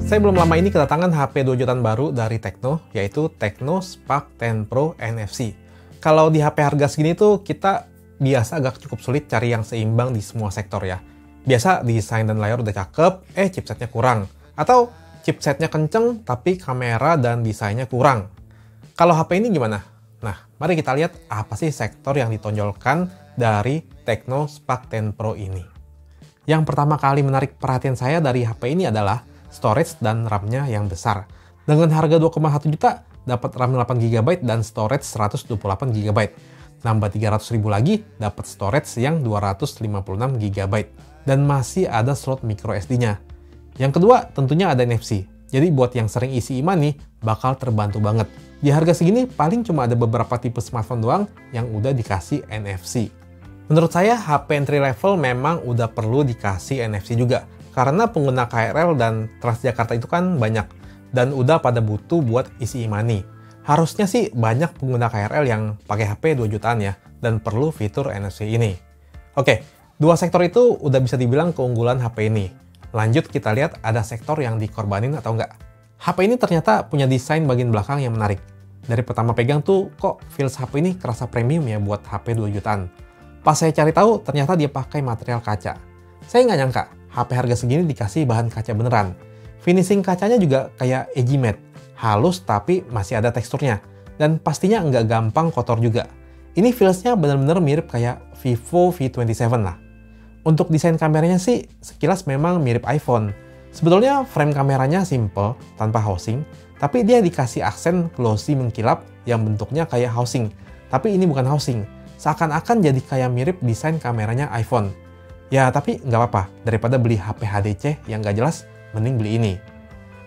Saya belum lama ini kedatangan HP 2 jutaan baru dari Tecno, yaitu Tecno Spark 10 Pro NFC. Kalau di HP harga segini tuh kita biasa agak cukup sulit cari yang seimbang di semua sektor ya. Biasa desain dan layar udah cakep, chipsetnya kurang. Atau chipsetnya kenceng, tapi kamera dan desainnya kurang. Kalau HP ini gimana? Nah, mari kita lihat apa sih sektor yang ditonjolkan dari Tecno Spark 10 Pro ini. Yang pertama kali menarik perhatian saya dari HP ini adalah storage dan RAM-nya yang besar. Dengan harga 2,1 juta, dapat RAM 8GB dan storage 128GB. Nambah 300.000 lagi, dapat storage yang 256GB. Dan masih ada slot micro SD-nya. Yang kedua, tentunya ada NFC. Jadi buat yang sering isi e-money, bakal terbantu banget. Di harga segini, paling cuma ada beberapa tipe smartphone doang yang udah dikasih NFC. Menurut saya, HP entry level memang udah perlu dikasih NFC juga. Karena pengguna KRL dan Transjakarta itu kan banyak, dan udah pada butuh buat isi e-money. Harusnya sih banyak pengguna KRL yang pakai HP 2 jutaan ya, dan perlu fitur NFC ini. Oke, dua sektor itu udah bisa dibilang keunggulan HP ini. Lanjut kita lihat ada sektor yang dikorbanin atau enggak. HP ini ternyata punya desain bagian belakang yang menarik. Dari pertama pegang tuh, kok feels HP ini kerasa premium ya buat HP 2 jutaan. Pas saya cari tahu, ternyata dia pakai material kaca. Saya nggak nyangka, HP harga segini dikasih bahan kaca beneran. Finishing kacanya juga kayak edgy matte, halus tapi masih ada teksturnya. Dan pastinya nggak gampang kotor juga. Ini feelsnya bener-bener mirip kayak Vivo V27 lah. Untuk desain kameranya sih, sekilas memang mirip iPhone. Sebetulnya frame kameranya simple, tanpa housing, tapi dia dikasih aksen glossy mengkilap yang bentuknya kayak housing. Tapi ini bukan housing, seakan-akan jadi kayak mirip desain kameranya iPhone. Ya, tapi nggak apa-apa. Daripada beli HP HDC yang nggak jelas, mending beli ini.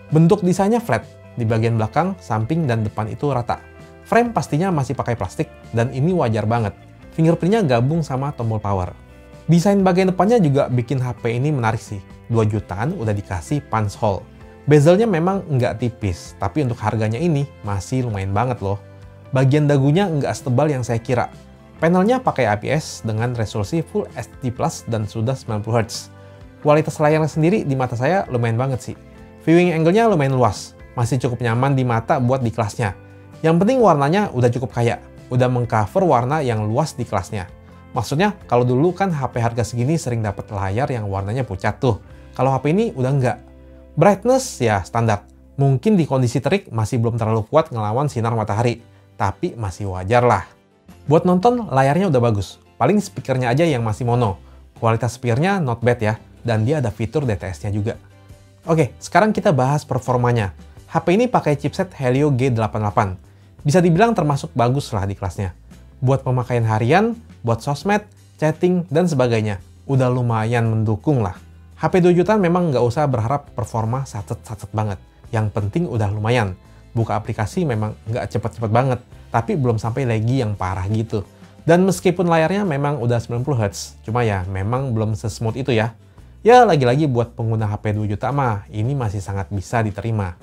Bentuk desainnya flat. Di bagian belakang, samping, dan depan itu rata. Frame pastinya masih pakai plastik, dan ini wajar banget. Fingerprintnya gabung sama tombol power. Desain bagian depannya juga bikin HP ini menarik sih. 2 jutaan udah dikasih punch hole. Bezelnya memang nggak tipis, tapi untuk harganya ini masih lumayan banget loh. Bagian dagunya nggak setebal yang saya kira. Panelnya pakai IPS dengan resolusi Full HD Plus dan sudah 90Hz. Kualitas layarnya sendiri di mata saya lumayan banget sih. Viewing angle-nya lumayan luas, masih cukup nyaman di mata buat di kelasnya. Yang penting warnanya udah cukup kaya, udah mengcover warna yang luas di kelasnya. Maksudnya, kalau dulu kan HP harga segini sering dapat layar yang warnanya pucat tuh. Kalau HP ini udah enggak. Brightness ya standar. Mungkin di kondisi terik masih belum terlalu kuat ngelawan sinar matahari, tapi masih wajar lah. Buat nonton, layarnya udah bagus. Paling speakernya aja yang masih mono. Kualitas speakernya not bad ya, dan dia ada fitur DTS-nya juga. Oke, sekarang kita bahas performanya. HP ini pakai chipset Helio G88. Bisa dibilang termasuk bagus lah di kelasnya. Buat pemakaian harian, buat sosmed, chatting, dan sebagainya. Udah lumayan mendukung lah. HP 2 jutaan memang nggak usah berharap performa sacet-sacet banget. Yang penting udah lumayan. Buka aplikasi memang nggak cepet-cepet banget, tapi belum sampai laggy yang parah gitu. Dan meskipun layarnya memang udah 90Hz, cuma ya memang belum sesmooth itu ya. Ya lagi-lagi buat pengguna HP 2 juta mah, ini masih sangat bisa diterima.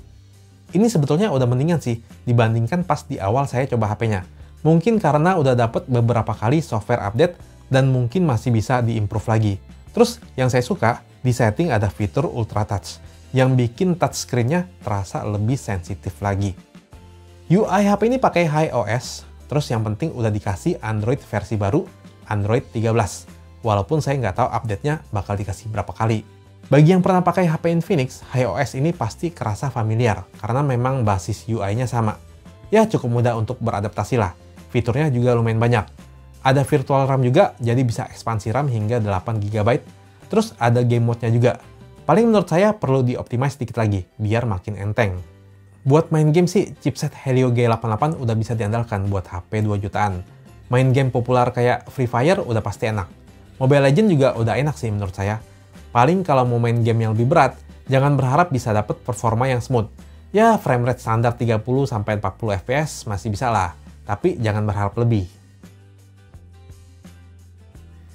Ini sebetulnya udah mendingan sih, dibandingkan pas di awal saya coba HP-nya. Mungkin karena udah dapet beberapa kali software update, dan mungkin masih bisa diimprove lagi. Terus yang saya suka, di setting ada fitur Ultra Touch, yang bikin touchscreen-nya terasa lebih sensitif lagi. UI HP ini pakai iOS, terus yang penting udah dikasih Android versi baru, Android 13. Walaupun saya nggak tahu update-nya bakal dikasih berapa kali. Bagi yang pernah pakai HP Infinix, iOS ini pasti kerasa familiar, karena memang basis UI-nya sama. Ya cukup mudah untuk beradaptasi lah, fiturnya juga lumayan banyak. Ada virtual RAM juga, jadi bisa ekspansi RAM hingga 8GB. Terus ada game mode-nya juga. Paling menurut saya perlu dioptimize sedikit lagi, biar makin enteng. Buat main game sih, chipset Helio G88 udah bisa diandalkan buat HP 2 jutaan. Main game populer kayak Free Fire udah pasti enak. Mobile Legends juga udah enak sih menurut saya. Paling kalau mau main game yang lebih berat, jangan berharap bisa dapet performa yang smooth. Ya frame rate standar 30-40 fps masih bisa lah, tapi jangan berharap lebih.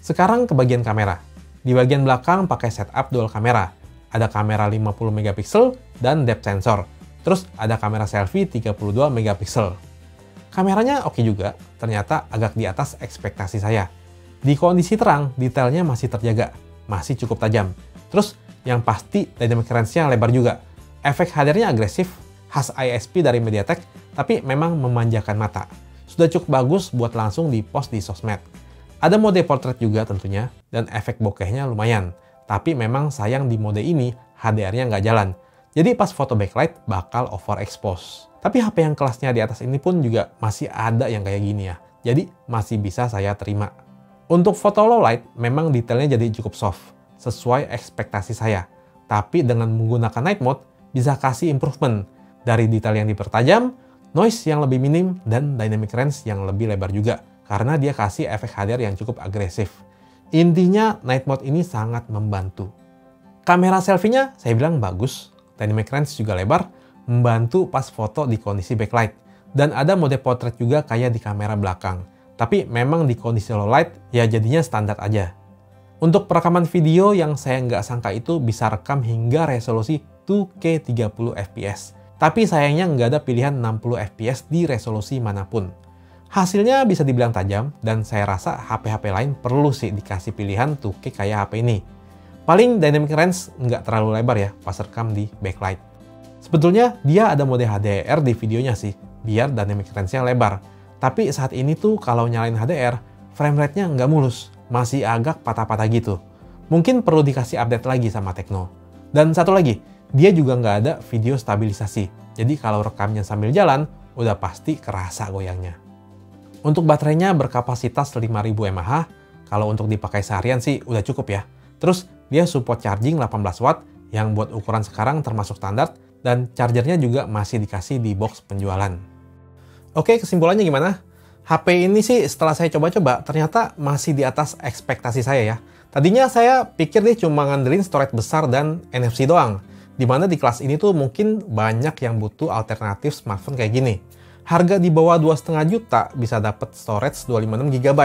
Sekarang ke bagian kamera. Di bagian belakang pakai setup dual kamera. Ada kamera 50MP dan depth sensor. Terus ada kamera selfie 32MP. Kameranya oke juga, ternyata agak di atas ekspektasi saya. Di kondisi terang, detailnya masih terjaga, masih cukup tajam. Terus yang pasti dynamic range-nya lebar juga. Efek HDR-nya agresif, khas ISP dari MediaTek, tapi memang memanjakan mata. Sudah cukup bagus buat langsung di-post di sosmed. Ada mode portrait juga tentunya, dan efek bokehnya lumayan. Tapi memang sayang di mode ini, HDR-nya nggak jalan. Jadi pas foto backlight bakal overexpose. Tapi HP yang kelasnya di atas ini pun juga masih ada yang kayak gini ya. Jadi masih bisa saya terima. Untuk foto low light memang detailnya jadi cukup soft, sesuai ekspektasi saya. Tapi dengan menggunakan night mode bisa kasih improvement dari detail yang dipertajam, noise yang lebih minim, dan dynamic range yang lebih lebar juga. Karena dia kasih efek HDR yang cukup agresif. Intinya night mode ini sangat membantu. Kamera selfie-nya saya bilang bagus, dynamic range juga lebar, membantu pas foto di kondisi backlight. Dan ada mode portrait juga kayak di kamera belakang. Tapi memang di kondisi low light, ya jadinya standar aja. Untuk perekaman video yang saya nggak sangka itu bisa rekam hingga resolusi 2K 30 fps. Tapi sayangnya nggak ada pilihan 60 fps di resolusi manapun. Hasilnya bisa dibilang tajam, dan saya rasa HP-HP lain perlu sih dikasih pilihan 2K kayak HP ini. Paling dynamic range nggak terlalu lebar ya pas rekam di backlight. Sebetulnya dia ada mode HDR di videonya sih, biar dynamic range-nya lebar. Tapi saat ini tuh kalau nyalain HDR, frame rate-nya nggak mulus, masih agak patah-patah gitu. Mungkin perlu dikasih update lagi sama Tecno. Dan satu lagi, dia juga nggak ada video stabilisasi. Jadi kalau rekamnya sambil jalan, udah pasti kerasa goyangnya. Untuk baterainya berkapasitas 5000 mAh, kalau untuk dipakai seharian sih udah cukup ya. Terus dia support charging 18 watt, yang buat ukuran sekarang termasuk standar, dan chargernya juga masih dikasih di box penjualan. Oke, kesimpulannya gimana? HP ini sih setelah saya coba-coba, ternyata masih di atas ekspektasi saya ya. Tadinya saya pikir dia cuma ngandelin storage besar dan NFC doang. Dimana di kelas ini tuh mungkin banyak yang butuh alternatif smartphone kayak gini. Harga di bawah 2,5 juta bisa dapat storage 256 GB.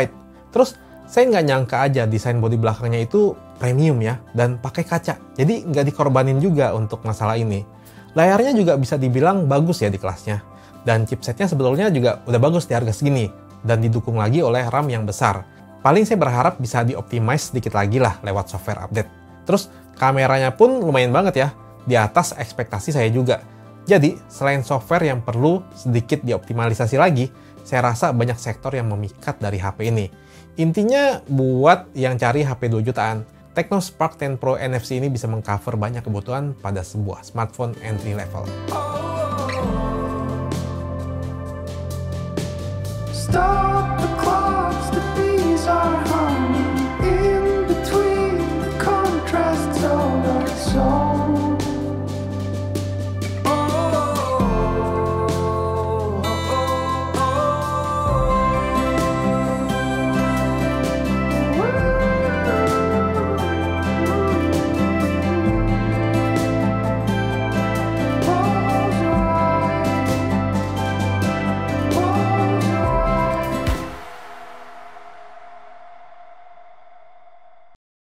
Terus saya nggak nyangka aja desain bodi belakangnya itu premium ya, dan pakai kaca. Jadi nggak dikorbanin juga untuk masalah ini. Layarnya juga bisa dibilang bagus ya di kelasnya. Dan chipsetnya sebetulnya juga udah bagus di harga segini. Dan didukung lagi oleh RAM yang besar. Paling saya berharap bisa dioptimize sedikit lagi lah lewat software update. Terus kameranya pun lumayan banget ya. Di atas ekspektasi saya juga. Jadi selain software yang perlu sedikit dioptimalisasi lagi, saya rasa banyak sektor yang memikat dari HP ini. Intinya buat yang cari HP 2 jutaan, Tecno Spark 10 Pro NFC ini bisa mengcover banyak kebutuhan pada sebuah smartphone entry level. Stop the clocks, the bees are hung.